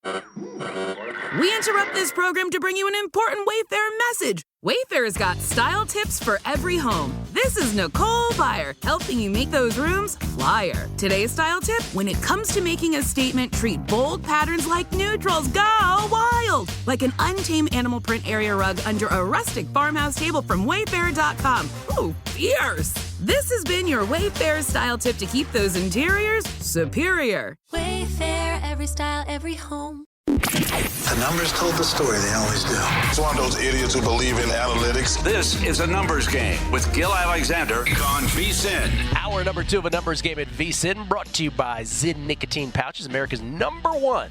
We interrupt this program to bring you an important Wayfair message. Wayfair's got style tips for every home. This is Nicole Byer, helping you make those rooms flyer. Today's style tip: when it comes to making a statement, treat bold patterns like neutrals. Go wild! Like an untamed animal print area rug under a rustic farmhouse table from Wayfair.com. Ooh, fierce! This has been your Wayfair style tip to keep those interiors superior. Wayfair, every style, every home. The numbers told the story, they always do. It's one of those idiots who believe in analytics. This is a numbers game with Gill Alexander on VSiN. Hour number 2 of a numbers game at VSiN, brought to you by Zyn Nicotine Pouches, America's #1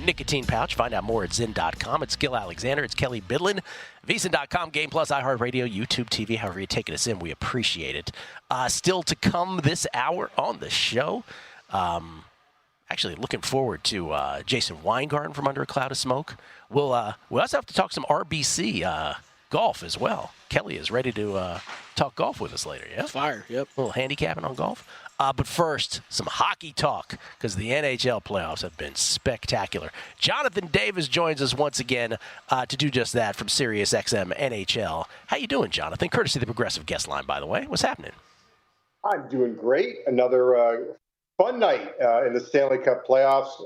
nicotine pouch. Find out more at Zyn.com. It's Gill Alexander. It's Kelley Bydlon. VSiN.com, Game Plus, iHeartRadio, YouTube TV, however you're taking us in. We appreciate it. Still to come this hour on the show. Actually, looking forward to Jason Weingarten from Under a Cloud of Smoke. We'll also have to talk some RBC golf as well. Kelley is ready to talk golf with us later, yeah? Fire, yep. A little handicapping on golf. But first, some hockey talk, because the NHL playoffs have been spectacular. Jonathan Davis joins us once again to do just that from SiriusXM NHL. How you doing, Jonathan? Courtesy of the Progressive Guest Line, by the way. What's happening? I'm doing great. Another fun night in the Stanley Cup playoffs.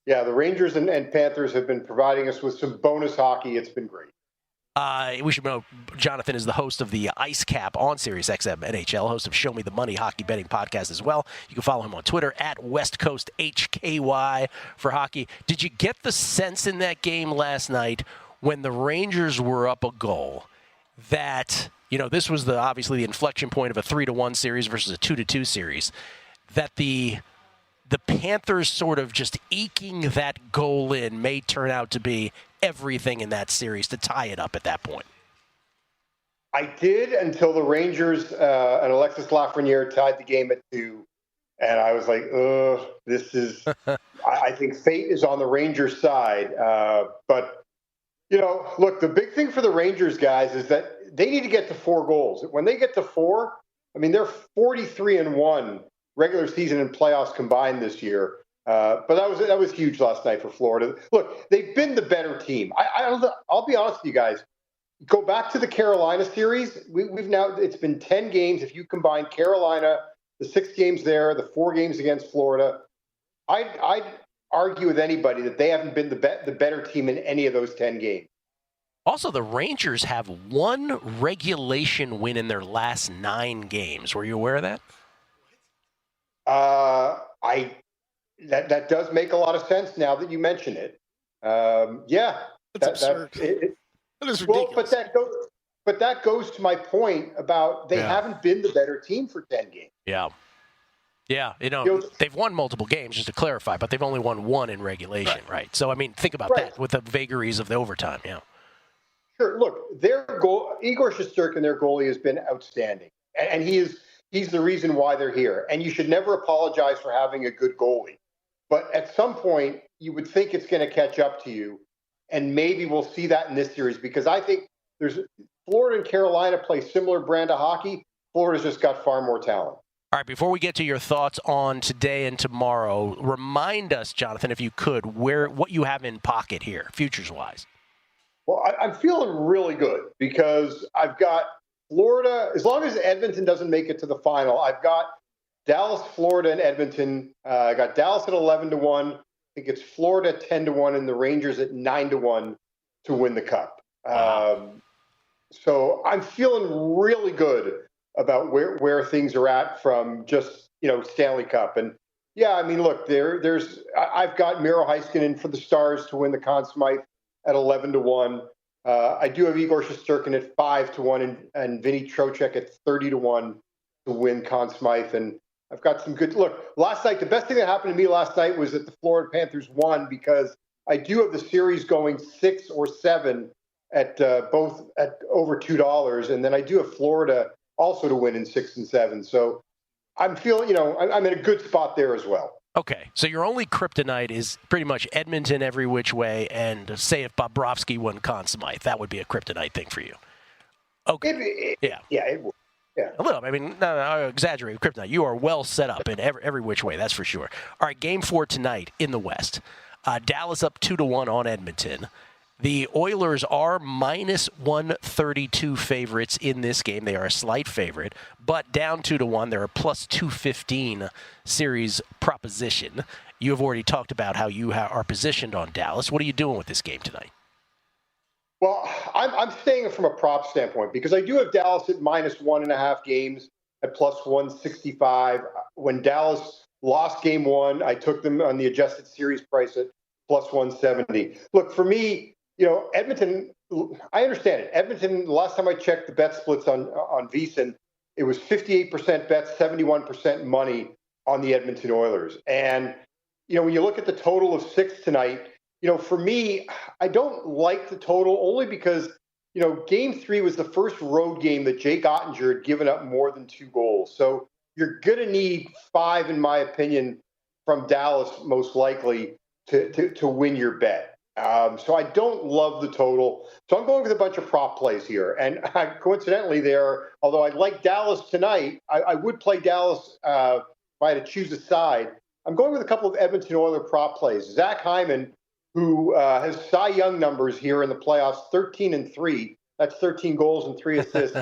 The Rangers and Panthers have been providing us with some bonus hockey. It's been great. We should know Jonathan is the host of the Ice Cap on SiriusXM NHL, host of Show Me the Money hockey betting podcast as well. You can follow him on Twitter at West Coast HKY for hockey. Did you get the sense in that game last night when the Rangers were up a goal that, this was obviously the inflection point of a 3-1 series versus a 2-2 series, that the Panthers sort of just eking that goal in may turn out to be everything in that series to tie it up at that point? I did, until the Rangers and Alexis Lafreniere tied the game at 2. And I was like, this is – I think fate is on the Rangers' side. But, look, the big thing for the Rangers guys is that they need to get to 4 goals. When they get to 4, they're 43-1 regular season and playoffs combined this year. But that was huge last night for Florida. Look, they've been the better team. I'll be honest with you guys. Go back to the Carolina series. It's been 10 games. If you combine Carolina, the 6 games there, the 4 games against Florida, I'd argue with anybody that they haven't been the better team in any of those 10 games. Also, the Rangers have 1 regulation win in their last 9 games. Were you aware of that? That does make a lot of sense now that you mention it. That's absurd. That is ridiculous. Well, but that goes to my point about they haven't been the better team for 10 games. Yeah. Yeah, they've won multiple games, just to clarify, but they've only won 1 in regulation, right? So, think about that with the vagaries of the overtime, yeah. Sure. Look, their goal, Igor Shesterkin, their goalie, has been outstanding. And he's the reason why they're here. And you should never apologize for having a good goalie. But at some point, you would think it's going to catch up to you. And maybe we'll see that in this series, because I think Florida and Carolina play similar brand of hockey. Florida's just got far more talent. All right, before we get to your thoughts on today and tomorrow, remind us, Jonathan, if you could, what you have in pocket here, futures-wise. Well, I'm feeling really good because I've got Florida. As long as Edmonton doesn't make it to the final, I've got Dallas, Florida, and Edmonton. I got Dallas at 11-1. I think it's Florida 10-1 and the Rangers at 9-1 to win the Cup. So I'm feeling really good about where things are at from just, Stanley Cup. And look, I've got Miro Heiskanen for the Stars to win the Conn Smythe at 11-1. I do have Igor Shesterkin at 5-1 and Vinny Trocheck at 30-1 to win Conn Smythe. And I've got some good look. Last night, the best thing that happened to me last night was that the Florida Panthers won, because I do have the series going 6 or 7 at both at over $2, and then I do have Florida also to win in 6 and 7. So I'm feeling, I'm in a good spot there as well. Okay, so your only kryptonite is pretty much Edmonton every which way, and say if Bobrovsky won Conn Smythe, that would be a kryptonite thing for you. Okay, it would. Yeah. A little. No, I exaggerate. Kryptonite. You are well set up in every which way. That's for sure. All right, Game 4 tonight in the West. Dallas up 2-1 on Edmonton. The Oilers are minus 132 favorites in this game. They are a slight favorite, but down 2-1. They're a plus 215 series proposition. You have already talked about how you are positioned on Dallas. What are you doing with this game tonight? Well, I'm staying from a prop standpoint because I do have Dallas at minus 1.5 games at plus 165. When Dallas lost game one, I took them on the adjusted series price at plus 170. Look, for me, Edmonton, I understand it. Edmonton, the last time I checked the bet splits on VSiN, it was 58% bets, 71% money on the Edmonton Oilers. And, when you look at the total of 6 tonight, for me, I don't like the total only because, game 3 was the first road game that Jake Ottinger had given up more than 2 goals. So you're going to need 5, in my opinion, from Dallas, most likely, to win your bet. So I don't love the total. So I'm going with a bunch of prop plays here. And coincidentally although I like Dallas tonight, I would play Dallas if I had to choose a side. I'm going with a couple of Edmonton Oilers prop plays. Zach Hyman, who has Cy Young numbers here in the playoffs, 13-3. That's 13 goals and 3 assists.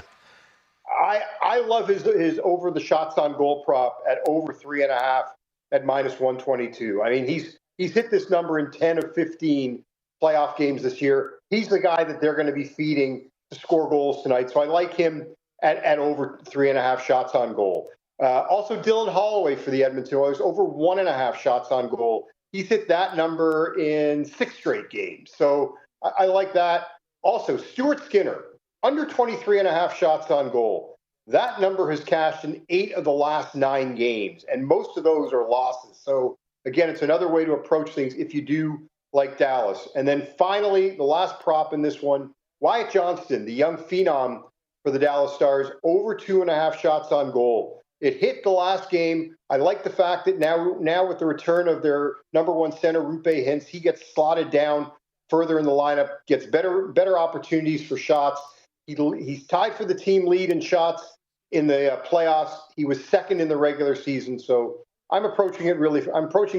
I love his over the shots on goal prop at over 3.5 at minus 122. I mean, he's hit this number in 10 of 15 playoff games this year. He's the guy that they're going to be feeding to score goals tonight. So I like him at over 3.5 shots on goal. Also, Dylan Holloway for the Edmonton Oilers, over 1.5 shots on goal. He's hit that number in 6 straight games. So I like that. Also, Stuart Skinner, under 23.5 shots on goal. That number has cashed in 8 of the last 9 games, and most of those are losses. So again, it's another way to approach things if you do like Dallas. And then finally, the last prop in this one, Wyatt Johnston, the young phenom for the Dallas Stars, over 2.5 shots on goal. It hit the last game. I like the fact that now with the return of their number 1 center, Rupe Hintz, he gets slotted down further in the lineup, gets better opportunities for shots. He's tied for the team lead in shots in the playoffs. He was second in the regular season. So I'm approaching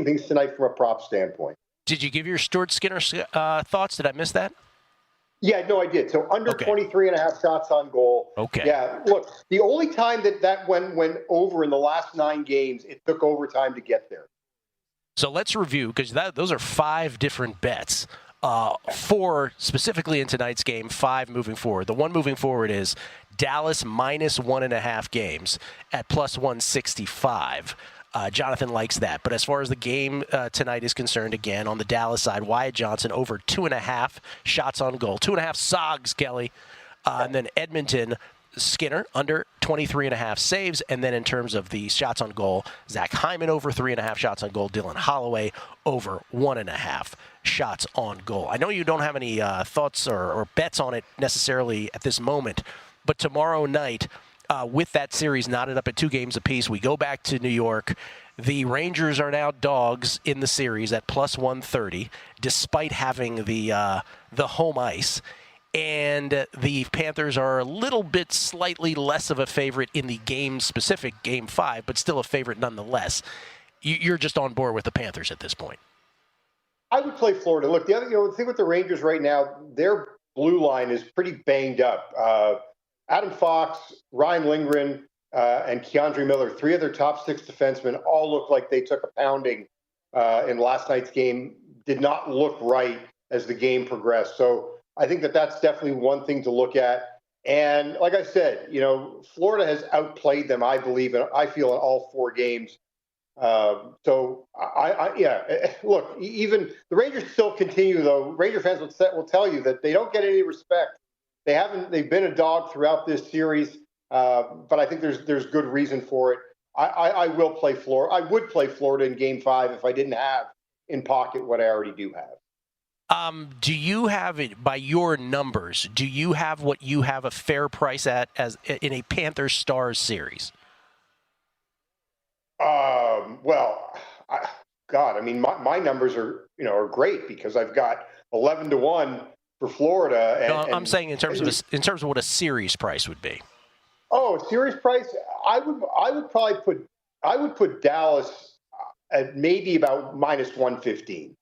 things tonight from a prop standpoint. Did you give your Stuart Skinner thoughts? Did I miss that? Yeah, no, I did. So under 23.5 shots on goal. Okay. Yeah, look, the only time that went over in the last 9 games, it took overtime to get there. So let's review, because those are 5 different bets. 4 specifically in tonight's game, 5 moving forward. The one moving forward is Dallas minus 1.5 games at plus 165. Jonathan likes that. But as far as the game tonight is concerned, again, on the Dallas side, Wyatt Johnston over 2.5 shots on goal. 2.5 SOGs, Kelley. And then Edmonton, Skinner under 23.5 saves. And then in terms of the shots on goal, Zach Hyman over 3.5 shots on goal. Dylan Holloway over 1.5 shots on goal. I know you don't have any thoughts or bets on it necessarily at this moment, but tomorrow night, with that series knotted up at 2 games apiece, we go back to New York. The Rangers are now dogs in the series at plus 130, despite having the home ice. And the Panthers are a little bit slightly less of a favorite in the game-specific Game 5, but still a favorite nonetheless. You're just on board with the Panthers at this point. I would play Florida. Look, the thing with the Rangers right now, their blue line is pretty banged up. Adam Fox, Ryan Lindgren, and Keandre Miller, 3 of their top 6 defensemen, all look like they took a pounding in last night's game. Did not look right as the game progressed. So I think that's definitely one thing to look at. And like I said, Florida has outplayed them, I believe, and I feel in all 4 games. Look, even the Rangers still continue, though. Ranger fans will tell you that they don't get any respect. They've been a dog throughout this series, but I think there's good reason for it. I will play Florida. I would play Florida in Game 5 if I didn't have in pocket what I already do have. Do you have it by your numbers? Do you have what you have a fair price at as in a Panthers Stars series? My numbers are great because I've got 11-1 for Florida. I'm saying in terms of what a series price would be. Oh, series price. I would put Dallas at maybe about minus 115.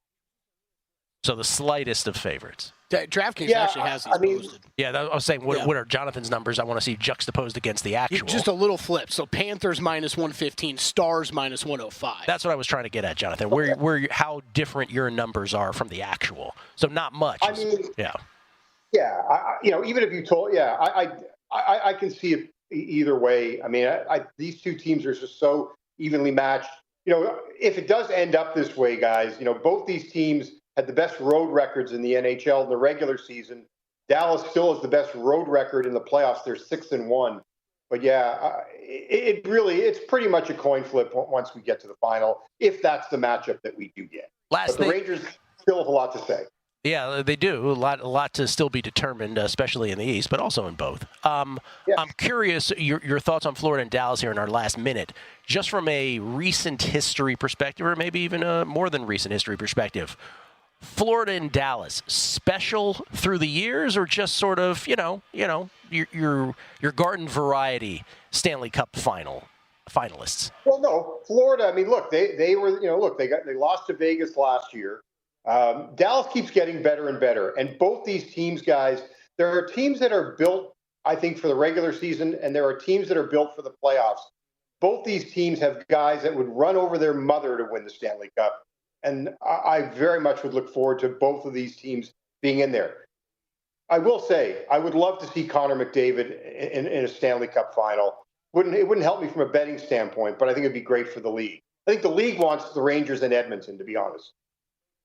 So the slightest of favorites. DraftKings actually has these posted. Yeah, I was saying, what are Jonathan's numbers? I want to see juxtaposed against the actual. Just a little flip. So Panthers -115, Stars -105. That's what I was trying to get at, Jonathan. How different your numbers are from the actual. So not much. Even if you told, I can see it either way. I mean, these two teams are just so evenly matched. If it does end up this way, guys, both these teams had the best road records in the NHL in the regular season. Dallas still has the best road record in the playoffs. They're 6-1. But it's pretty much a coin flip once we get to the final, if that's the matchup that we do get. But the Rangers still have a lot to say. Yeah, they do. A lot to still be determined, especially in the East, but also in both. I'm curious your thoughts on Florida and Dallas here in our last minute, just from a recent history perspective, or maybe even a more than recent history perspective. Florida and Dallas, special through the years, or just sort of, your garden variety Stanley Cup finalists? Well, no, Florida. I mean, look, they were, they lost to Vegas last year. Dallas keeps getting better and better, and both these teams, guys, there are teams that are built, I think, for the regular season, and there are teams that are built for the playoffs. Both these teams have guys that would run over their mother to win the Stanley Cup. And I very much would look forward to both of these teams being in there. I will say, I would love to see Connor McDavid in a Stanley Cup final. It wouldn't help me from a betting standpoint, but I think it'd be great for the league. I think the league wants the Rangers in Edmonton, to be honest.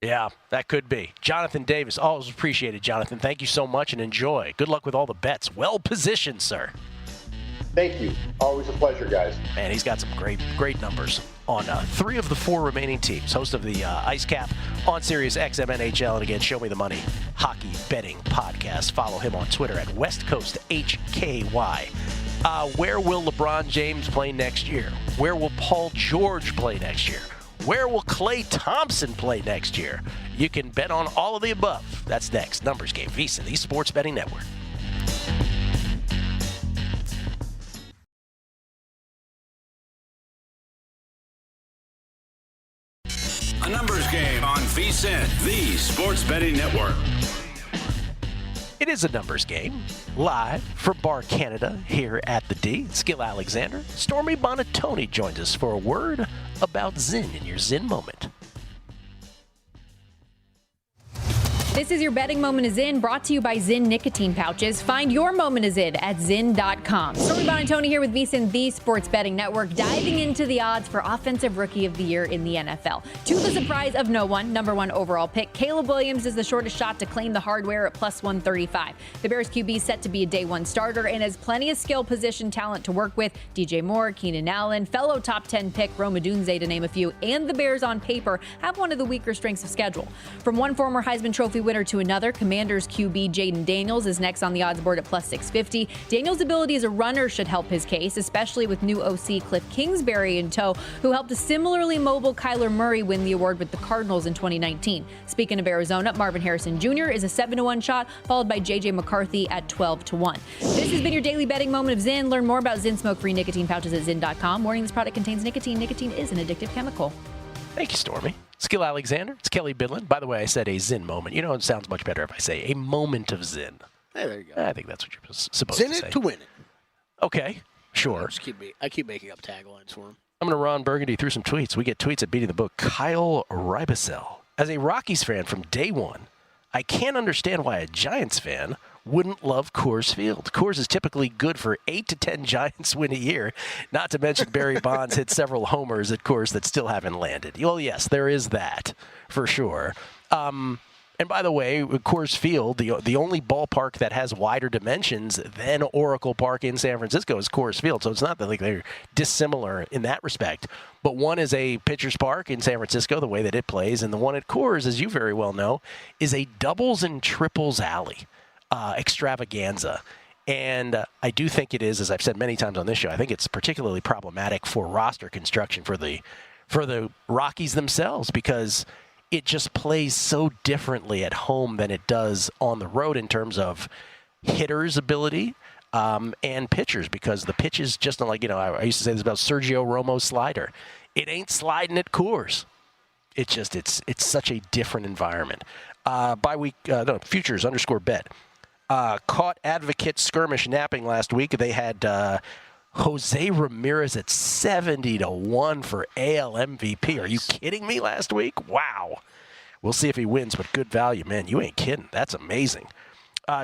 Yeah, that could be. Jonathan Davis, always appreciated, Jonathan. Thank you so much and enjoy. Good luck with all the bets. Well positioned, sir. Thank you. Always a pleasure, guys. Man, he's got some great numbers on 3 of the 4 remaining teams. Host of the Ice Cap on SiriusXM NHL. And again, Show Me the Money hockey betting podcast. Follow him on Twitter at West Coast HKY. Where will LeBron James play next year? Where will Paul George play next year? Where will Klay Thompson play next year? You can bet on all of the above. That's next. Numbers Game, VSiN, the Sports Betting Network. A Numbers Game on VSiN, the Sports Betting Network. It is a numbers game, live from Bar Canada here at the D. It's Gill Alexander. Stormy Bonatoni joins us for a word about Zyn in your Zyn moment. This is your betting moment is in, brought to you by Zyn nicotine pouches. Find your moment is in at Zyn.com. Stormy Bonatoni here with VSiN, the Sports Betting Network, diving into the odds for Offensive Rookie of the Year in the NFL. To the surprise of no one, number 1 overall pick, Caleb Williams is the shortest shot to claim the hardware at plus 135. The Bears QB is set to be a day 1 starter and has plenty of skill position talent to work with. DJ Moore, Keenan Allen, fellow top 10 pick Rome Odunze, to name a few, and the Bears on paper have one of the weaker strengths of schedule. From one former Heisman Trophy winner to another, Commanders QB Jaden Daniels is next on the odds board at plus 650. Daniels' ability as a runner should help his case, especially with new OC Cliff Kingsbury in tow, who helped a similarly mobile Kyler Murray win the award with the Cardinals in 2019. Speaking of Arizona, Marvin Harrison Jr. is a 7-1 shot, followed by JJ McCarthy at 12-1. This has been your daily betting moment of Zyn. Learn more about Zyn smoke-free nicotine pouches at Zyn.com. Warning: this product contains nicotine. Nicotine is an addictive chemical. Thank you, Stormy. It's Gill Alexander. It's Kelley Bydlon. By the way, I said a Zyn moment. You know, it sounds much better if I say a moment of Zyn. Hey, there you go. I think that's what you're supposed Zyn to say. it to win it. Okay, sure. I keep making up taglines for him. I'm going to run Burgundy through some tweets. We get tweets at Beating the Book. Kyle Ribasel. As a Rockies fan from day one, I can't understand why a Giants fan wouldn't love Coors Field. Coors is typically good for 8 to 10 Giants win a year, not to mention Barry Bonds hit several homers at Coors that still haven't landed. Well, yes, there is that, for sure. And by the way, Coors Field, the only ballpark that has wider dimensions than Oracle Park in San Francisco is Coors Field. So it's not that like they're dissimilar in that respect. But one is a pitcher's park in San Francisco, the way that it plays, and the one at Coors, as you very well know, is a doubles and triples alley extravaganza. And I do think it is, as I've said many times on this show, I think it's particularly problematic for roster construction for the Rockies themselves, because it just plays so differently at home than it does on the road in terms of hitters' ability and pitchers, because the pitch is just like, I used to say this about Sergio Romo's slider. It ain't sliding at Coors. It's such a different environment. Futures _bet. Caught Advocate skirmish napping last week. They had Jose Ramirez at 70-1 for AL MVP. Are you kidding me last week? Wow. We'll see if he wins, but good value. Man, you ain't kidding. That's amazing.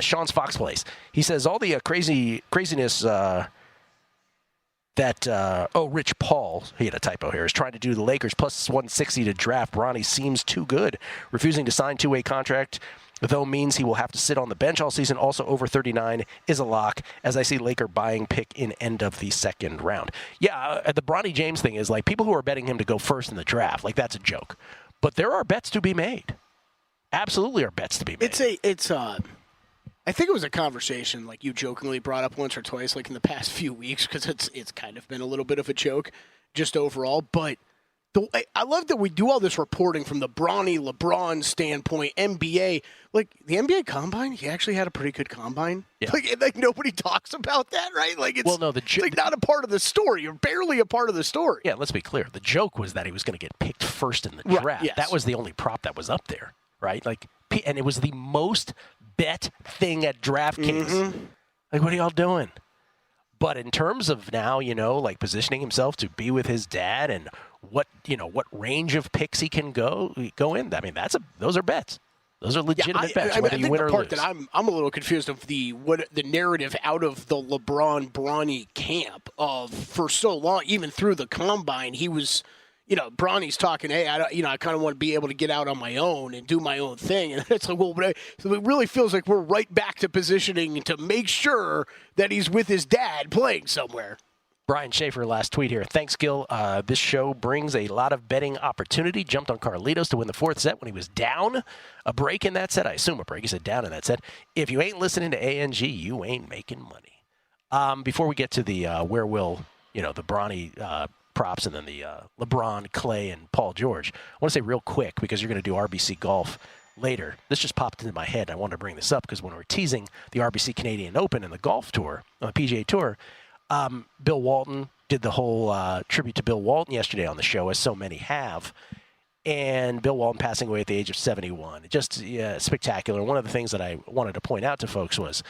Sean's Fox Place. He says all the craziness Rich Paul, he had a typo here, is trying to do the Lakers plus 160 to draft Bronny seems too good. Refusing to sign two-way contract, though, means he will have to sit on the bench all season. Also, over 39 is a lock, as I see Laker buying pick in end of the second round. Yeah, the Bronny James thing is like people who are betting him to go first in the draft, like that's a joke. But there are bets to be made. Absolutely are bets to be made. I think it was a conversation like you jokingly brought up once or twice, like in the past few weeks, because it's kind of been a little bit of a joke, just overall. But I love that we do all this reporting from the Bronny, LeBron standpoint, NBA. Like the NBA Combine, he actually had a pretty good combine. Yeah. Like nobody talks about that, right? Like it's, it's like not a part of the story. You're barely a part of the story. Yeah, let's be clear. The joke was that he was going to get picked first in the draft. Right, yes. That was the only prop that was up there, right? Like, and it was the most bet thing at DraftKings. Mm-hmm. Like, what are y'all doing? But in terms of now, like positioning himself to be with his dad and what range of picks he can go in. I mean, those are bets. Those are legitimate bets, whether you win or lose. I think the part that I'm a little confused of the narrative out of the LeBron Bronny camp of for so long, even through the combine, he was. Bronny's talking, hey, I kind of want to be able to get out on my own and do my own thing. And it's like, so it really feels like we're right back to positioning to make sure that he's with his dad playing somewhere. Brian Schaefer, last tweet here. Thanks, Gill. This show brings a lot of betting opportunity. Jumped on Carlitos to win the fourth set when he was down a break in that set. I assume a break. He said down in that set. If you ain't listening to ANG, you ain't making money. Before we get to the the Bronny props and then the LeBron, Clay, and Paul George, I want to say real quick, because you're going to do RBC Golf later. This just popped into my head. I wanted to bring this up because when we're teasing the RBC Canadian Open and the golf tour, the PGA Tour, Bill Walton did the whole tribute to Bill Walton yesterday on the show, as so many have. And Bill Walton passing away at the age of 71. Just spectacular. One of the things that I wanted to point out to folks was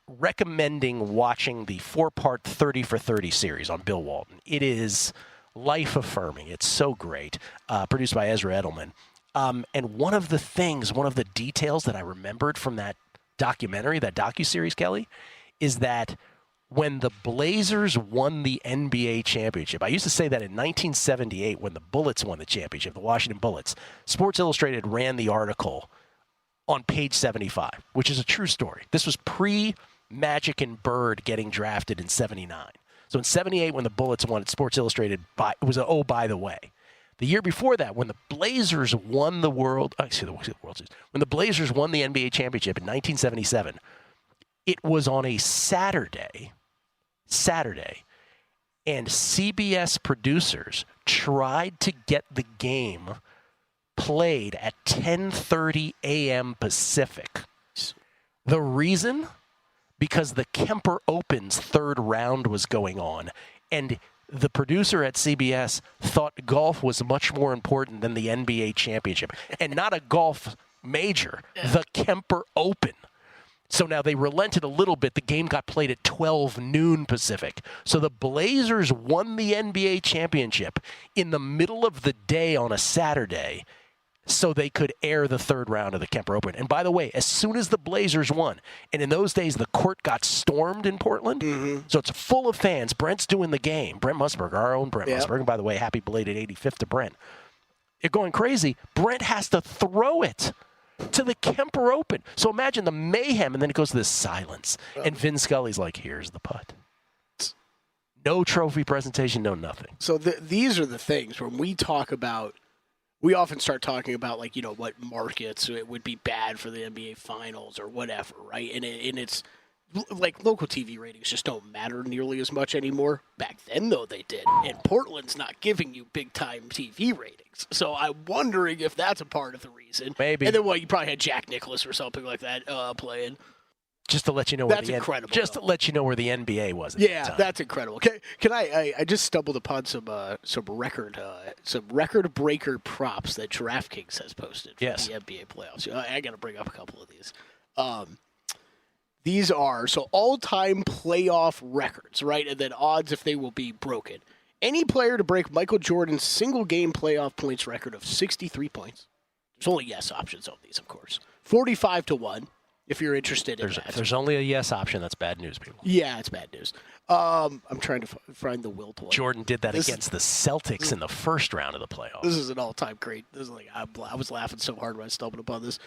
recommending watching the 4-part 30 for 30 series on Bill Walton. It is life-affirming. It's so great. Produced by Ezra Edelman. And one of the details that I remembered from that documentary, that docuseries, Kelley, is that when the Blazers won the NBA championship, I used to say that in 1978 when the Bullets won the championship, the Washington Bullets, Sports Illustrated ran the article on page 75, which is a true story. This was pre-Magic and Bird getting drafted in 79. So in 78, when the Bullets won it, Sports Illustrated, it was by the way. The year before that, when the Blazers won the World Series, when the Blazers won the NBA championship in 1977, it was on a Saturday, and CBS producers tried to get the game played at 10:30 a.m. Pacific. The reason? Because the Kemper Open's third round was going on, and the producer at CBS thought golf was much more important than the NBA championship, and not a golf major, the Kemper Open. So now they relented a little bit. The game got played at 12 noon Pacific. So the Blazers won the NBA championship in the middle of the day on a Saturday so they could air the third round of the Kemper Open. And by the way, as soon as the Blazers won, and in those days the court got stormed in Portland, so it's full of fans. Brent's doing the game. Brent Musburger, our own Brent Musburger. And by the way, happy belated 85th to Brent. You're going crazy. Brent has to throw it to the Kemper Open. So imagine the mayhem, and then it goes to this silence. And Vin Scully's like, here's the putt. No trophy presentation, no nothing. So these are the things when we talk about, we often start talking about, like, what markets it would be bad for the NBA Finals or whatever, right? And it's like local TV ratings just don't matter nearly as much anymore. Back then, though, they did. And Portland's not giving you big-time TV ratings. So I'm wondering if that's a part of the reason. Maybe. And then, you probably had Jack Nicklaus or something like that playing. Just to let you know that's incredible. Just to let you know where the NBA was. Yeah, that's incredible. Can I just stumbled upon some record breaker props that DraftKings has posted for the NBA playoffs. I got to bring up a couple of these. These are all-time playoff records, right? And then odds if they will be broken. Any player to break Michael Jordan's single-game playoff points record of 63 points. There's only yes options on these, of course. 45-1. If you're interested in that. If there's only a yes option, that's bad news, people. Yeah, it's bad news. I'm trying to find the Wilt one. Jordan did that against the Celtics in the first round of the playoffs. This is an all-time great. This is I was laughing so hard when I stumbled upon this.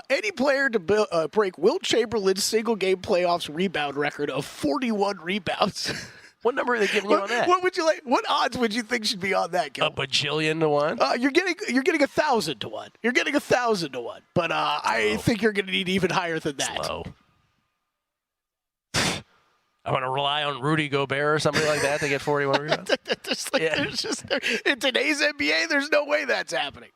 Any player to break Wilt Chamberlain's single-game playoffs rebound record of 41 rebounds. What number are they giving you on that? What would you like? What odds would you think should be on that, Gill? A bajillion to 1. You're getting 1,000 to 1. You're getting 1,000 to 1. But I think you're going to need even higher than that. Slow. I'm going to rely on Rudy Gobert or somebody like that to get 41 rebounds. In today's NBA, there's no way that's happening.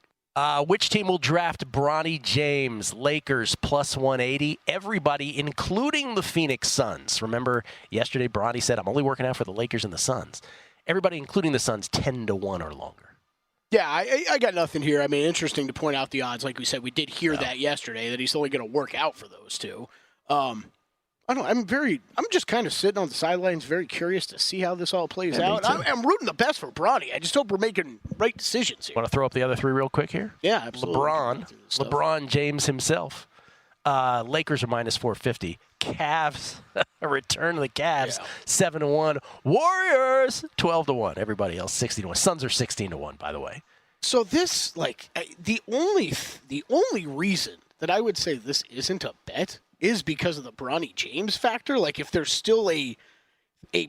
Which team will draft Bronny James? Lakers plus 180. Everybody, including the Phoenix Suns. Remember, yesterday Bronny said, I'm only working out for the Lakers and the Suns. Everybody, including the Suns, 10-1 or longer. Yeah, I got nothing here. I mean, interesting to point out the odds. Like we said, we did hear that yesterday, that he's only going to work out for those two. I'm just kind of sitting on the sidelines, very curious to see how this all plays out. I'm rooting the best for Bronny. I just hope we're making right decisions here. Want to throw up the other three real quick here? Yeah, absolutely. LeBron James himself. Lakers are minus 450. Cavs, a return to the Cavs, 7-1. Warriors, 12-1. Everybody else, 16-1. Suns are 16-1, by the way. So this, the only reason that I would say this isn't a bet is because of the Bronny James factor. Like, if there's still a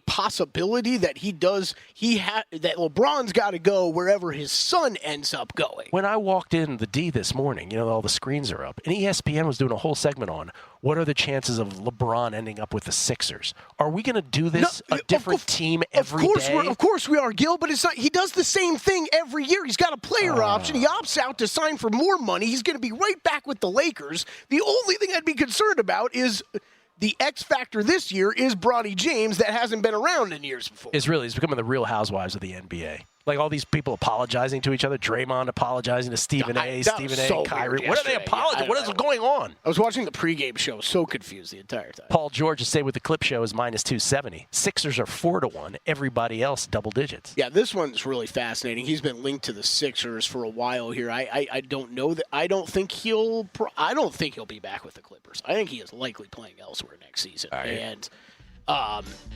possibility that that LeBron's got to go wherever his son ends up going. When I walked in the D this morning, all the screens are up, and ESPN was doing a whole segment on what are the chances of LeBron ending up with the Sixers. Are we going to do this a different team every day? Of course we are, Gill, but it's not. He does the same thing every year. He's got a player option. He opts out to sign for more money. He's going to be right back with the Lakers. The only thing I'd be concerned about is the X factor this year is Bronny James that hasn't been around in years before. It's becoming the Real Housewives of the NBA. Like all these people apologizing to each other. Draymond apologizing to Stephen A. Kyrie. What are they apologizing? What is going on? I was watching the pregame show, so confused the entire time. Paul George is saying with the clip show is minus 270. Sixers are 4-1. Everybody else double digits. Yeah, this one's really fascinating. He's been linked to the Sixers for a while here. I don't know that. I don't think he'll be back with the Clippers. I think he is likely playing elsewhere next season. Right. And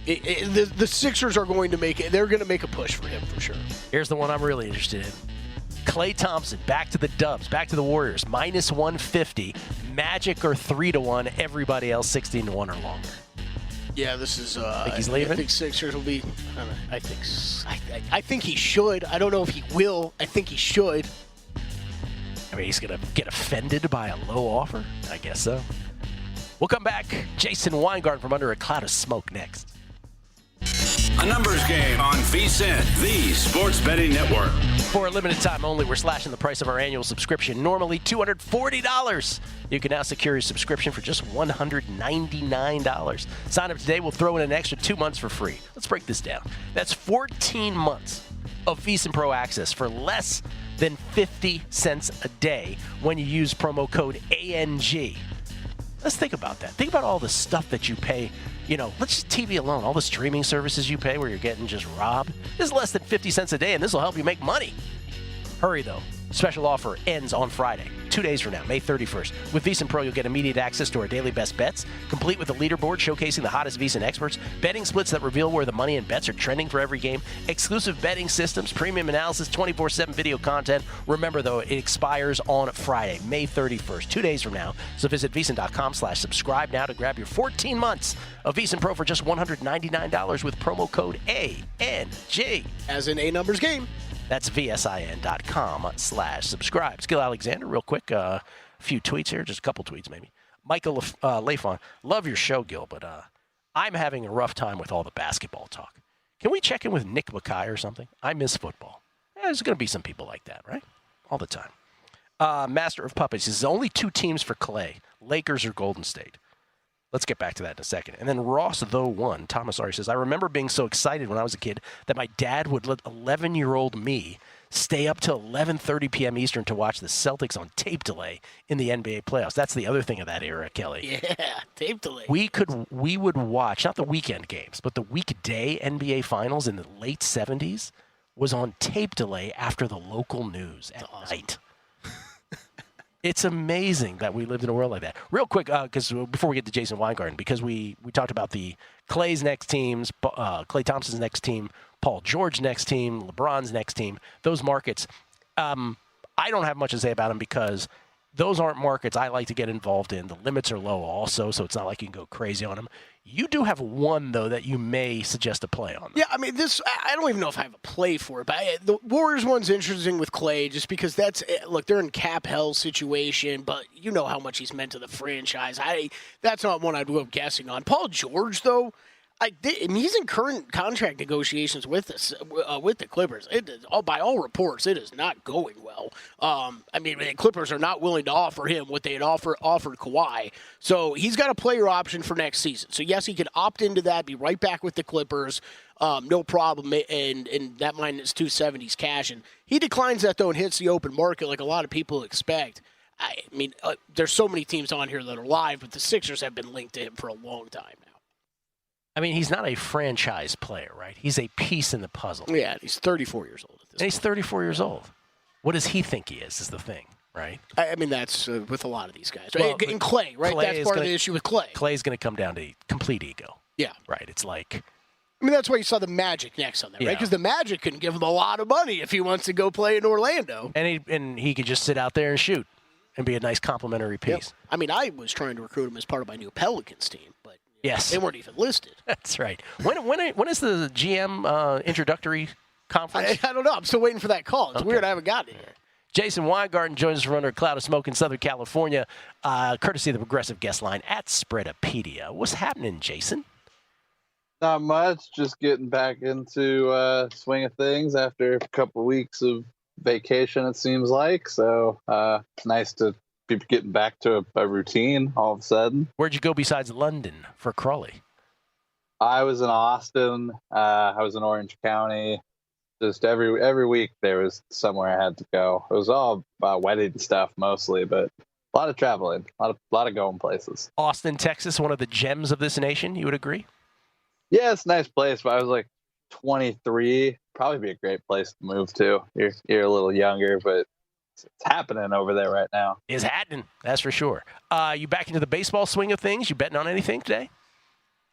the Sixers are going to make it. They're going to make a push for him for sure. Here's the one I'm really interested in. Klay Thompson back to the Dubs, back to the Warriors, minus 150. Magic are 3-1. Everybody else 16-1 or longer. Yeah, this is. Think he's leaving? I think Sixers will be. I think he should. I don't know if he will. I think he should. I mean, he's going to get offended by a low offer? I guess so. We'll come back. Jason Weingarten from Under a Cloud of Smoke next. A numbers game on VSiN, the Sports Betting Network. For a limited time only, we're slashing the price of our annual subscription. Normally $240. You can now secure your subscription for just $199. Sign up today. We'll throw in an extra 2 months for free. Let's break this down. That's 14 months of VSiN Pro access for less than 50 cents a day when you use promo code ANG. Let's think about that. Think about all the stuff that you pay. Let's just TV alone. All the streaming services you pay where you're getting just robbed. This is less than 50 cents a day, and this will help you make money. Hurry, though. Special offer ends on Friday, 2 days from now, May 31st. With VSiN Pro, you'll get immediate access to our daily best bets, complete with a leaderboard showcasing the hottest VSiN experts, betting splits that reveal where the money and bets are trending for every game, exclusive betting systems, premium analysis, 24/7 video content. Remember, though, it expires on Friday, May 31st, 2 days from now. So visit VSiN.com/subscribe now to grab your 14 months of VSiN Pro for just $199 with promo code ANG. As in a numbers game. That's VSIN.com/subscribe. Gill Alexander, real quick, a few tweets here, just a couple tweets maybe. Michael Lafon, love your show, Gill, but I'm having a rough time with all the basketball talk. Can we check in with Nick Mackay or something? I miss football. There's going to be some people like that, right? All the time. Master of Puppets, there's only two teams for Clay, Lakers or Golden State. Let's get back to that in a second. And then Ross, though one, Thomas Ari says, I remember being so excited when I was a kid that my dad would let 11-year-old me stay up till 11:30 p.m. Eastern to watch the Celtics on tape delay in the NBA playoffs. That's the other thing of that era, Kelley. Yeah, tape delay. We would watch, not the weekend games, but the weekday NBA finals in the late 70s was on tape delay after the local news at night. It's amazing that we lived in a world like that. Real quick, because before we get to Jason Weingarten, because we talked about the Clay's next teams, Klay Thompson's next team, Paul George next team, LeBron's next team, those markets. I don't have much to say about them because those aren't markets I like to get involved in. The limits are low also, so it's not like you can go crazy on them. You do have one, though, that you may suggest a play on. Yeah, I mean, I don't even know if I have a play for it, but the Warriors one's interesting with Klay just because they're in cap hell situation, but you know how much he's meant to the franchise. That's not one I'd go guessing on. Paul George, though, he's in current contract negotiations with the Clippers. By all reports, it is not going well. The Clippers are not willing to offer him what they had offered Kawhi. So he's got a player option for next season. So yes, he can opt into that, be right back with the Clippers, no problem. And that minus 270's cash. And he declines that though and hits the open market like a lot of people expect. There's so many teams on here that are live, but the Sixers have been linked to him for a long time now. I mean, he's not a franchise player, right? He's a piece in the puzzle. Yeah, he's 34 years old at this point. He's 34 years old. What does he think he is the thing, right? That's with a lot of these guys. Well, and Klay, right? That's part of the issue with Klay. Klay's going to come down to complete ego. Yeah. Right? It's like... that's why you saw the Magic next on there, right? Because the Magic can give him a lot of money if he wants to go play in Orlando. And he could just sit out there and shoot and be a nice complimentary piece. Yep. I was trying to recruit him as part of my new Pelicans team, but... Yes. They weren't even listed. That's right. When is the GM introductory conference? I don't know. I'm still waiting for that call. It's weird I haven't gotten it yet. Jason Weingarten joins us from under a cloud of smoke in Southern California, courtesy of the Progressive Guest Line at Spreadopedia. What's happening, Jason? Not much. Just getting back into swing of things after a couple weeks of vacation, it seems like. So nice to be getting back to a routine all of a sudden. Where'd you go besides London for Crawley? I was in Austin. I was in Orange County. Just every week there was somewhere I had to go. It was all wedding stuff mostly, but a lot of traveling, a lot of going places. Austin, Texas, one of the gems of this nation. You would agree? Yeah, it's a nice place. But I was like 23. Probably be a great place to move to. You're a little younger, but it's happening over there right now. It's happening, that's for sure. You back into the baseball swing of things? You betting on anything today?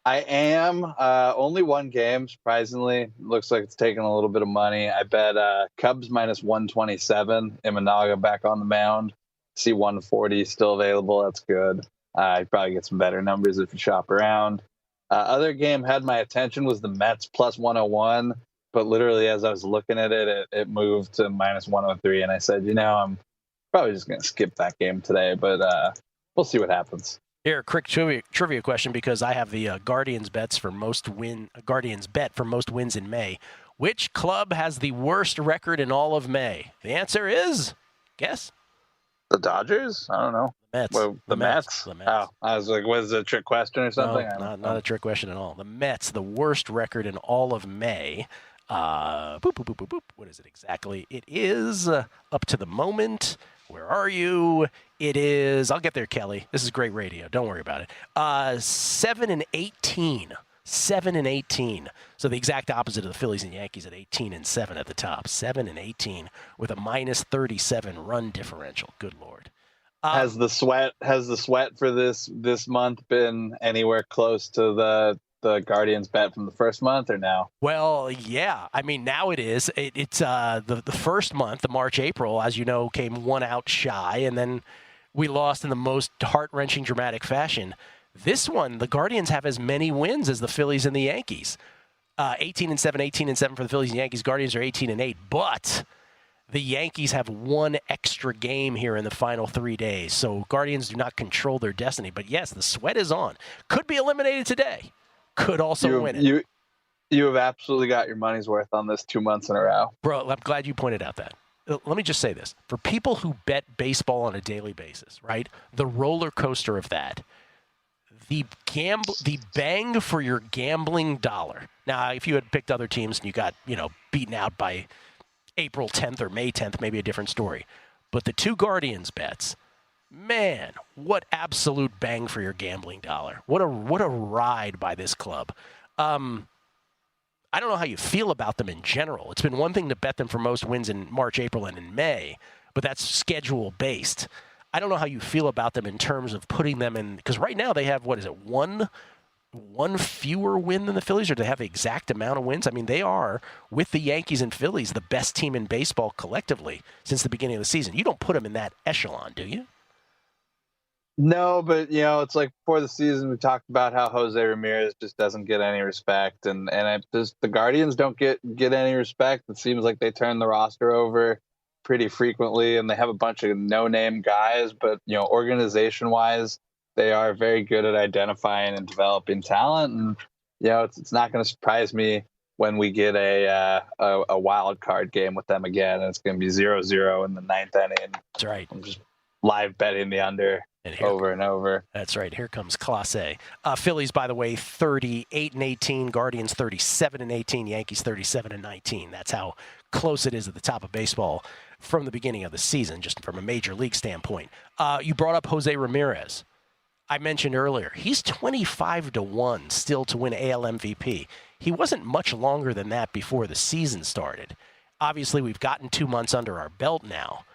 I am. Only one game, surprisingly. Looks like it's taking a little bit of money. I bet Cubs minus 127. Imanaga back on the mound. See 140 still available. That's good. You probably get some better numbers if you shop around. Other game had my attention was the Mets plus 101. But literally, as I was looking at it, it moved to minus 103. And I said, I'm probably just going to skip that game today. But we'll see what happens. Here, a quick trivia question, because I have the Guardians bet for most wins in May. Which club has the worst record in all of May? The answer is, guess? The Dodgers? I don't know. Mets. Well, the Mets? The Mets. Oh, I was like, was it a trick question or something? No, not a trick question at all. The Mets, the worst record in all of May. Boop, boop, boop, boop, boop. What is it exactly? It is up to the moment. Where are you? It is. I'll get there, Kelley. This is great radio. Don't worry about it. 7-18. 7-18. So the exact opposite of the Phillies and Yankees at 18-7 at the top. 7-18 with a minus 37 run differential. Good Lord. Has the sweat for this month been anywhere close to the Guardians bet from the first month or now? Well, yeah. I mean, now it is. It's the first month, the March, April, as you know, came one out shy, and then we lost in the most heart-wrenching, dramatic fashion. This one, the Guardians have as many wins as the Phillies and the Yankees. 18-7, 18-7 for the Phillies and Yankees. Guardians are 18-8, but the Yankees have one extra game here in the final 3 days. So Guardians do not control their destiny. But yes, the sweat is on. Could be eliminated today. Could also win it. You have absolutely got your money's worth on this 2 months in a row. Bro, I'm glad you pointed out that. Let me just say this. For people who bet baseball on a daily basis, right, the roller coaster of that, the bang for your gambling dollar. Now, if you had picked other teams and you got, beaten out by April 10th or May 10th, maybe a different story. But the two Guardians bets, man, what absolute bang for your gambling dollar. What a ride by this club. I don't know how you feel about them in general. It's been one thing to bet them for most wins in March, April, and in May, but that's schedule-based. I don't know how you feel about them in terms of putting them in, because right now they have, one fewer win than the Phillies, or do they have the exact amount of wins? I mean, they are, with the Yankees and Phillies, the best team in baseball collectively since the beginning of the season. You don't put them in that echelon, do you? No, but, it's like before the season, we talked about how Jose Ramirez just doesn't get any respect, and the Guardians don't get any respect. It seems like they turn the roster over pretty frequently, and they have a bunch of no-name guys, but, organization-wise, they are very good at identifying and developing talent, and it's not going to surprise me when we get a wild card game with them again, and it's going to be 0-0 in the ninth inning. That's right. I'm just live betting the under over and over. That's right. Here comes Class A. Phillies, by the way, 38-18. Guardians 37-18. Yankees 37-19. That's how close it is at the top of baseball from the beginning of the season, just from a major league standpoint. You brought up Jose Ramirez. I mentioned earlier, he's 25-1 still to win AL MVP. He wasn't much longer than that before the season started. Obviously, we've gotten 2 months under our belt now.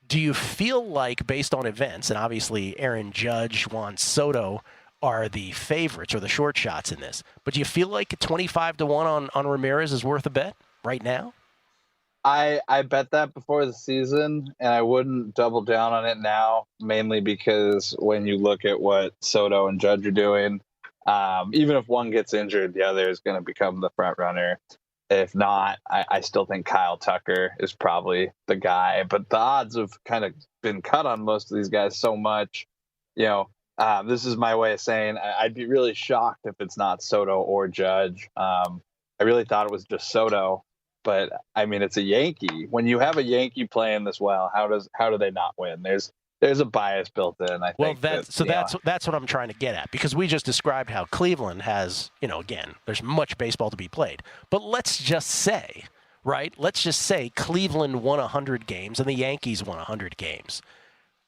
Do you feel like, based on events, and obviously Aaron Judge, Juan Soto are the favorites or the short shots in this, but do you feel like 25-1 on Ramirez is worth a bet right now? I bet that before the season, and I wouldn't double down on it now, mainly because when you look at what Soto and Judge are doing, even if one gets injured, the other is going to become the front runner. If not, I still think Kyle Tucker is probably the guy, but the odds have kind of been cut on most of these guys so much. This is my way of saying I'd be really shocked if it's not Soto or Judge. I really thought it was just Soto. But I mean, it's a Yankee. When you have a Yankee playing this well, how do they not win? There's a bias built in. I think. Well, that's what I'm trying to get at, because we just described how Cleveland has, again, there's much baseball to be played. But let's just say Cleveland won 100 games and the Yankees won 100 games,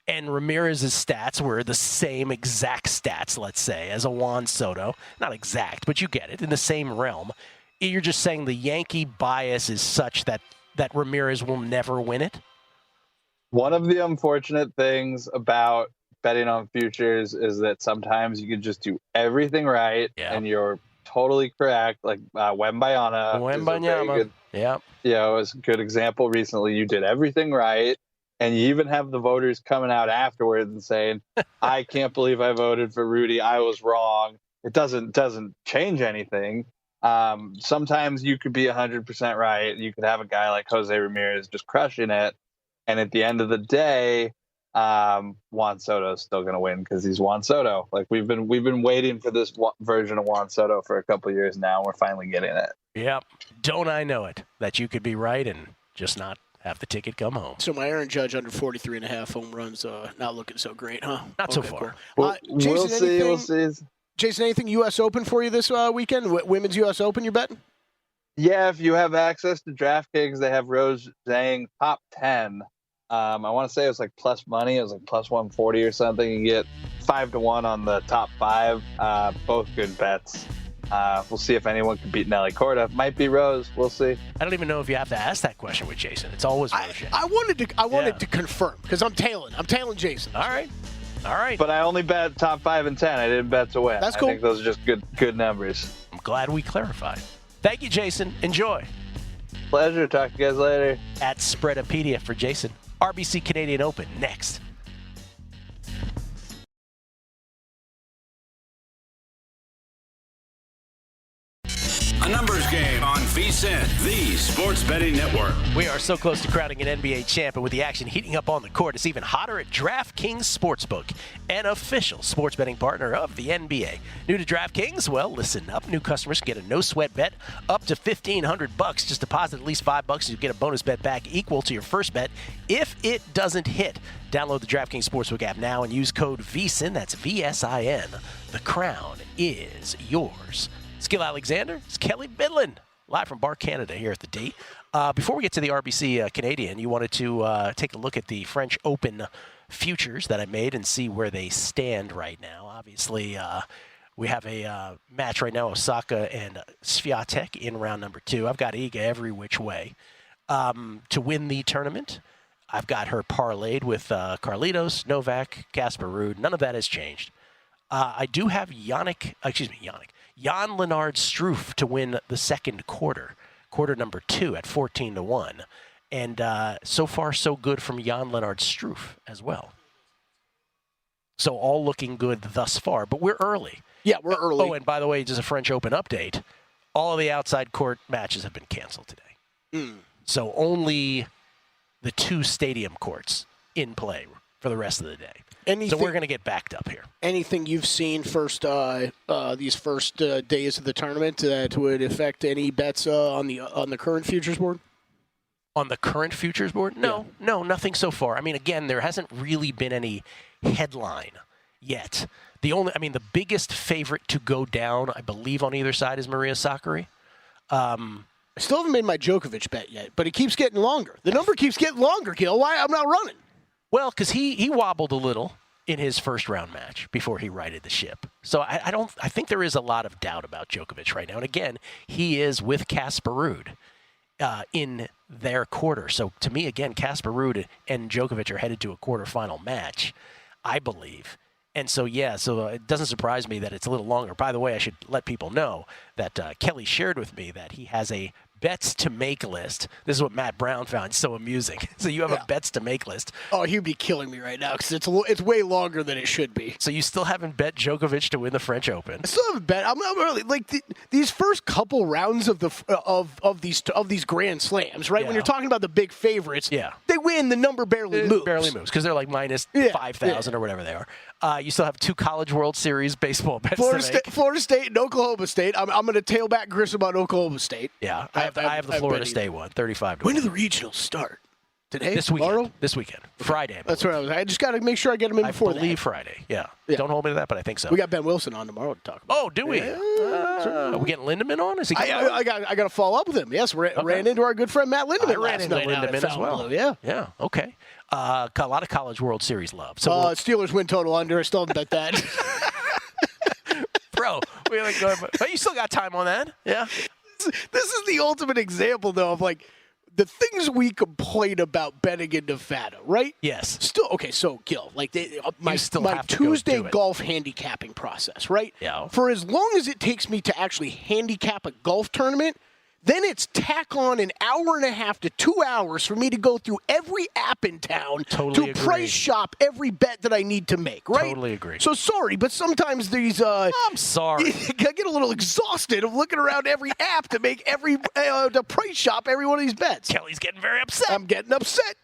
and Ramirez's stats were the same exact stats, let's say, as a Juan Soto. Not exact, but you get it, in the same realm. You're just saying the Yankee bias is such that Ramirez will never win it? One of the unfortunate things about betting on futures is that sometimes you can just do everything right, and you're totally correct. Like Wembanyama. Yeah. It's a good example recently. You did everything right, and you even have the voters coming out afterwards and saying, I can't believe I voted for Rudy. I was wrong. It doesn't change anything. Sometimes you could be 100% right. You could have a guy like Jose Ramirez just crushing it, and at the end of the day, Juan Soto is still going to win because he's Juan Soto. Like we've been waiting for this version of Juan Soto for a couple of years now. We're finally getting it. Yep. Don't I know it that you could be right and just not have the ticket come home. So my Aaron Judge under 43.5 home runs, not looking so great, huh? Not so far. Cool. We'll see. Jason, anything U.S. Open for you this weekend? Women's U.S. Open, you're betting? Yeah, if you have access to DraftKings, they have Rose Zhang top 10. I want to say it was like plus money. It was like plus 140 or something. You get 5-1 on the top 5. Both good bets. We'll see if anyone can beat Nelly Korda. Might be Rose. We'll see. I don't even know if you have to ask that question with Jason. It's always Rose. I wanted to confirm because I'm tailing Jason. All right. But I only bet top 5 and 10. I didn't bet to win. That's cool. I think those are just good numbers. I'm glad we clarified. Thank you, Jason. Enjoy. Pleasure. Talk to you guys later. At Spreadopedia for Jason. RBC Canadian Open next. numbers game on VSiN, the Sports Betting Network. We are so close to crowning an NBA champ, and with the action heating up on the court, it's even hotter at DraftKings Sportsbook, an official sports betting partner of the NBA. New to DraftKings? Well, listen up. New customers can get a no-sweat bet up to $1,500. Just deposit at least $5 and you get a bonus bet back equal to your first bet if it doesn't hit. Download the DraftKings Sportsbook app now and use code VSiN. That's VSIN. The crown is yours. Gill Alexander, it's Kelley Bydlon, live from Bar Canada here at the D. Before we get to the RBC Canadian, you wanted to take a look at the French Open futures that I made and see where they stand right now. Obviously, we have a match right now, Osaka and Swiatek in round number 2. I've got Iga every which way to win the tournament. I've got her parlayed with Carlitos, Novak, Casper Ruud. None of that has changed. I do have Jan-Lennard Struff to win the second quarter number 2 at 14-1. And so far, so good from Jan-Lennard Struff as well. So all looking good thus far, but we're early. Yeah, we're early. Oh, and by the way, just a French Open update. All of the outside court matches have been canceled today. So only the 2 stadium courts in play for the rest of the day. So we're going to get backed up here. Anything you've seen these first days of the tournament that would affect any bets on the current futures board? On the current futures board? No, nothing so far. I mean, again, there hasn't really been any headline yet. The biggest favorite to go down, I believe, on either side is Maria Sakkari. I still haven't made my Djokovic bet yet, but it keeps getting longer. The number keeps getting longer, Gill. Why? I'm not running. Well, because he wobbled a little in his first round match before he righted the ship. So I think there is a lot of doubt about Djokovic right now. And again, he is with Casper Ruud in their quarter. So to me, again, Casper Ruud and Djokovic are headed to a quarterfinal match, I believe. And so, so it doesn't surprise me that it's a little longer. By the way, I should let people know that Kelley shared with me that he has a bets to make list. This is what Matt Brown found so amusing. So you have a bets to make list. Oh, he'd be killing me right now because it's way longer than it should be. So you still haven't bet Djokovic to win the French Open? I still haven't bet. I'm not really these first couple rounds of these Grand Slams, right? When you're talking about the big favorites, they win. The number barely moves. Barely moves because they're like minus 5,000 or whatever they are. You still have 2 College World Series baseball bets. Florida State and Oklahoma State. I'm going to tail back Grissom on Oklahoma State. Yeah, I have the Florida State one, 35-1. When do the regionals start? Today? This weekend. Tomorrow? This weekend. Friday. That's right. I just got to make sure I get them in before that. I believe Friday. Yeah. Don't hold me to that, but I think so. We got Ben Wilson on tomorrow to talk about. Oh, do we? Are we getting Lindemann on? Is he? I got to follow up with him. Yes, ran into our good friend Matt Lindemann. I ran into Lindemann as well. Yeah. Okay. A lot of College World Series love. So Steelers win total under. I still haven't bet that. Bro, but you still got time on that. Yeah. This is the ultimate example, though, of the things we complain about betting in Nevada, right? Yes. Still, okay, so, Gill, my Tuesday golf handicapping process, right? Yeah. For as long as it takes me to actually handicap a golf tournament, then it's tack on an hour and a half to 2 hours for me to go through every app in town to price shop every bet that I need to make, right? Totally agree. So sorry, but sometimes these I'm sorry. I get a little exhausted of looking around every app to make to price shop every one of these bets. Kelley's getting very upset. I'm getting upset.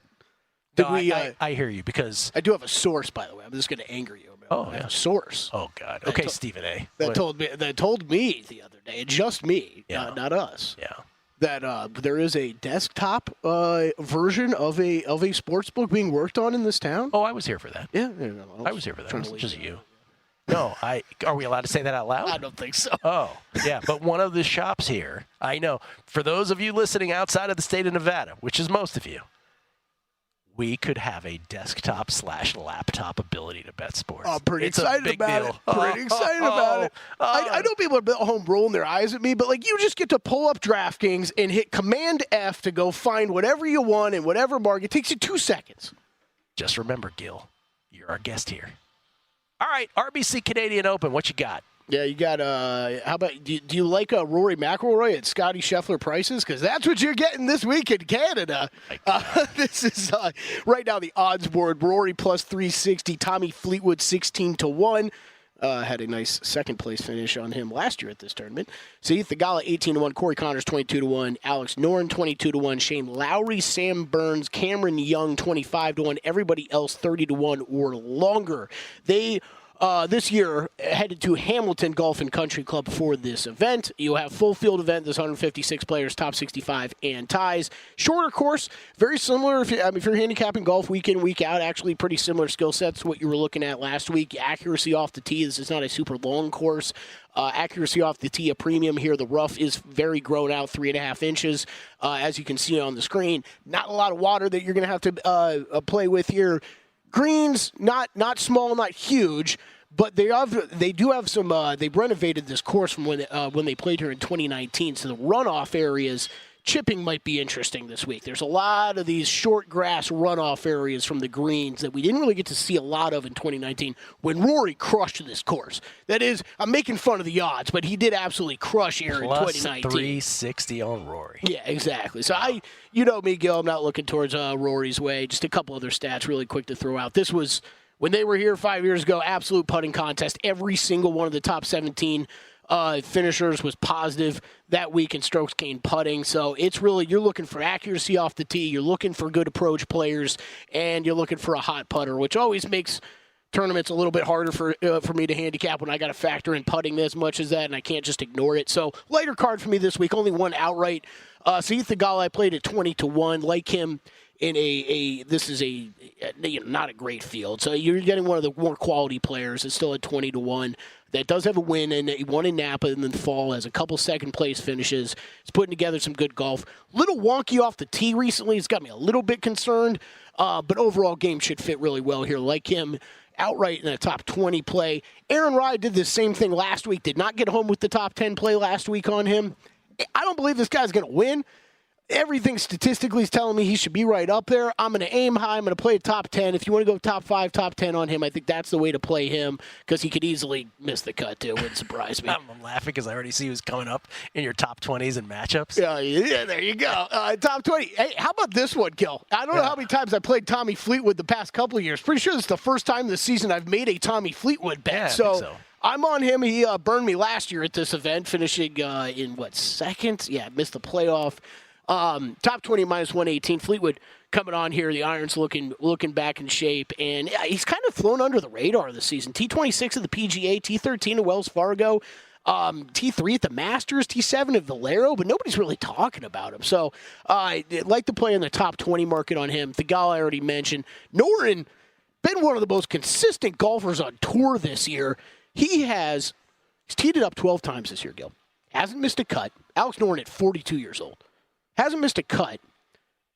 I hear you because I do have a source, by the way. I'm just going to anger you. I have a source. Oh God. Okay, Stephen A. That told me the other day, just me, not us. Yeah. That there is a desktop version of a sports book being worked on in this town. Oh, I was here for that. Yeah, I was here for that. It was just you. No, are we allowed to say that out loud? I don't think so. Oh, yeah, but one of the shops here, I know, for those of you listening outside of the state of Nevada, which is most of you, we could have a desktop/laptop ability to bet sports. I'm pretty excited about it. Pretty excited about it. I know people are at home rolling their eyes at me, but you just get to pull up DraftKings and hit Command F to go find whatever you want in whatever market. It takes you 2 seconds. Just remember, Gill, you're our guest here. All right, RBC Canadian Open, what you got? Yeah, you got, how about, do you like Rory McIlroy at Scotty Scheffler prices? Because that's what you're getting this week in Canada. This is, right now, the odds board. Rory plus 360, Tommy Fleetwood 16-1. Had a nice second-place finish on him last year at this tournament. Sahith Theegala, 18-1. Corey Connors, 22-1. Alex Noren, 22-1. Shane Lowry, Sam Burns, Cameron Young, 25-1. Everybody else, 30-1 or longer. They this year headed to Hamilton Golf and Country Club for this event. You'll have full field event. There's 156 players, top 65, and ties. Shorter course, very similar. If you're handicapping golf week in, week out, actually pretty similar skill sets to what you were looking at last week. Accuracy off the tee. This is not a super long course. Accuracy off the tee, a premium here. The rough is very grown out, 3.5 inches, as you can see on the screen. Not a lot of water that you're going to have to play with here. Greens, not small, not huge, but they do have some. They renovated this course from when they played here in 2019. So the runoff areas, chipping might be interesting this week. There's a lot of these short grass runoff areas from the greens that we didn't really get to see a lot of in 2019 when Rory crushed this course. That is, I'm making fun of the odds, but he did absolutely crush here in 2019. Plus 360 on Rory. Yeah, exactly. So you know me, Gill, I'm not looking towards Rory's way. Just a couple other stats really quick to throw out. This was, when they were here 5 years ago, absolute putting contest. Every single one of the top 17 finishers was positive that week in strokes gained putting. So it's really, you're looking for accuracy off the tee, you're looking for good approach players, and you're looking for a hot putter, which always makes tournaments a little bit harder for me to handicap when I got to factor in putting as much as that, and I can't just ignore it. So lighter card for me this week, only one outright. Sahith Theegala, I played at 20-1. Like him in this is not a great field. So you're getting one of the more quality players. It's still at 20-1. That does have a win, and he won in Napa in the fall, has a couple second-place finishes. He's putting together some good golf. Little wonky off the tee recently. It's got me a little bit concerned, but overall game should fit really well here. Like him, outright in a top 20 play. Aaron Rye did the same thing last week, did not get home with the top 10 play last week on him. I don't believe this guy's going to win. Everything statistically is telling me he should be right up there. I'm going to aim high. I'm going to play top 10. If you want to go top 5, top 10 on him, I think that's the way to play him because he could easily miss the cut, too. Wouldn't surprise me. I'm laughing because I already see who's coming up in your top 20s and matchups. Yeah, there you go. Top 20. Hey, how about this one, Gill? I don't know how many times I played Tommy Fleetwood the past couple of years. Pretty sure this is the first time this season I've made a Tommy Fleetwood bet. Yeah, I think so. I'm on him. He burned me last year at this event, finishing in, second? Yeah, missed the playoff. Top 20 minus 118. Fleetwood coming on here. The irons looking back in shape. And he's kind of flown under the radar this season. T26 at the PGA, T13 at Wells Fargo, T3 at the Masters, T7 at Valero, but nobody's really talking about him. So I like to play in the top 20 market on him. Theegala I already mentioned. Noren, been one of the most consistent golfers on tour this year. He's teed it up 12 times this year, Gill. Hasn't missed a cut. Alex Noren at 42 years old. Hasn't missed a cut.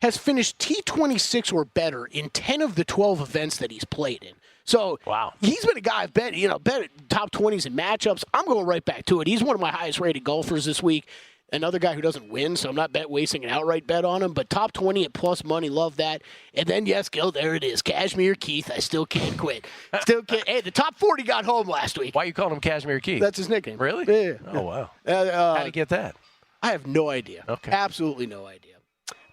Has finished T26 or better in 10 of the 12 events that he's played in. So wow, he's been a guy I've bet at top 20s in matchups. I'm going right back to it. He's one of my highest rated golfers this week. Another guy who doesn't win, so I'm not wasting an outright bet on him. But top 20 at plus money, love that. And then, yes, Gill, there it is. Kashmir Keith, I still can't quit. Hey, the top 40 got home last week. Why are you calling him Kashmir Keith? That's his nickname. Really? Yeah. Oh, wow. How'd you get that? I have no idea. Okay. Absolutely no idea.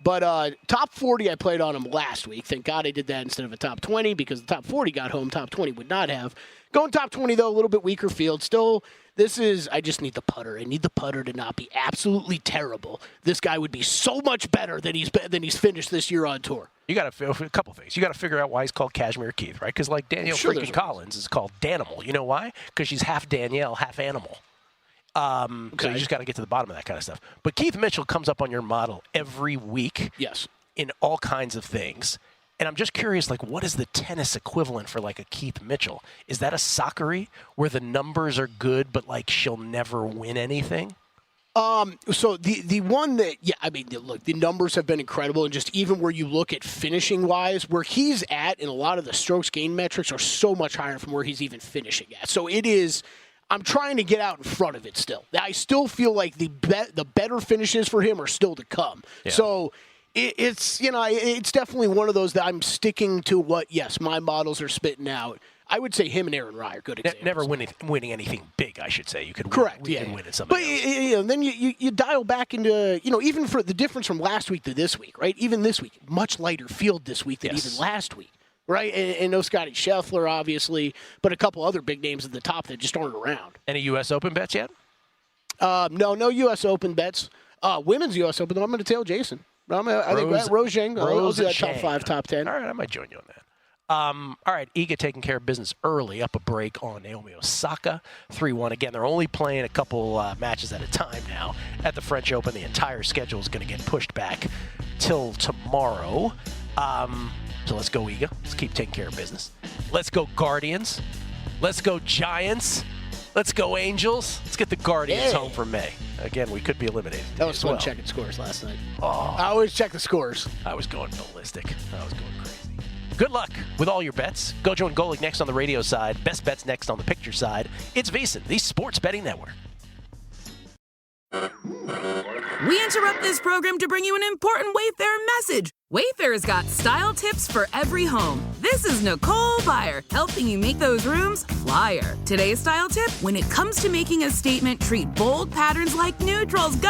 But top 40, I played on him last week. Thank God I did that instead of a top 20 because the top 40 got home. Top 20 would not have. Going top 20, though, a little bit weaker field. Still, I just need the putter. I need the putter to not be absolutely terrible. This guy would be so much better than he's finished this year on tour. You got to a couple things. You got to figure out why he's called Kashmir Keith, right? Because like Danielle freaking Collins is called Danimal. You know why? Because she's half Danielle, half animal. So you just got to get to the bottom of that kind of stuff. But Keith Mitchell comes up on your model every week. Yes. In all kinds of things. And I'm just curious, what is the tennis equivalent for, a Keith Mitchell? Is that a Sakari where the numbers are good, but, she'll never win anything? So the one that, look, the numbers have been incredible, and just even where you look at finishing-wise, where he's at in a lot of the strokes gain metrics are so much higher from where he's even finishing at. So it is, I'm trying to get out in front of it still. I still feel like the better finishes for him are still to come. Yeah. So it's definitely one of those that I'm sticking to what, yes, my models are spitting out. I would say him and Aaron Rye are good examples. Never winning anything big, I should say. You could correct, win at something else. But then you dial back into, even for the difference from last week to this week, right? Even this week, much lighter field this week than even last week. right? And no Scotty Scheffler, obviously, but a couple other big names at the top that just aren't around. Any U.S. Open bets yet? No U.S. Open bets. Women's U.S. Open, though, I'm going to tail Jason. I think Rose Zhang. I'll do that top 5, top 10. All right, I might join you on that. All right, Iga taking care of business early, up a break on Naomi Osaka, 3-1. Again, they're only playing a couple matches at a time now at the French Open. The entire schedule is going to get pushed back till tomorrow. So let's go, Iga. Let's keep taking care of business. Let's go, Guardians. Let's go, Giants. Let's go, Angels. Let's get the Guardians home for May. Again, we could be eliminated. That was fun checking scores last night. Oh. I always check the scores. I was going ballistic. I was going crazy. Good luck with all your bets. Gojo and Golic next on the radio side. Best bets next on the picture side. It's VSiN, the Sports Betting Network. We interrupt this program to bring you an important Wayfair message. Wayfair's got style tips for every home. This is Nicole Byer, helping you make those rooms flyer. Today's style tip: when it comes to making a statement, treat bold patterns like neutrals. Go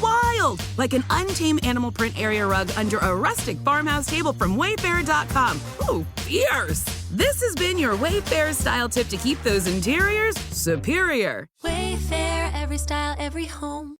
wild! Like an untamed animal print area rug under a rustic farmhouse table from Wayfair.com. Ooh, fierce! This has been your Wayfair style tip to keep those interiors superior. Wayfair, every style, every home.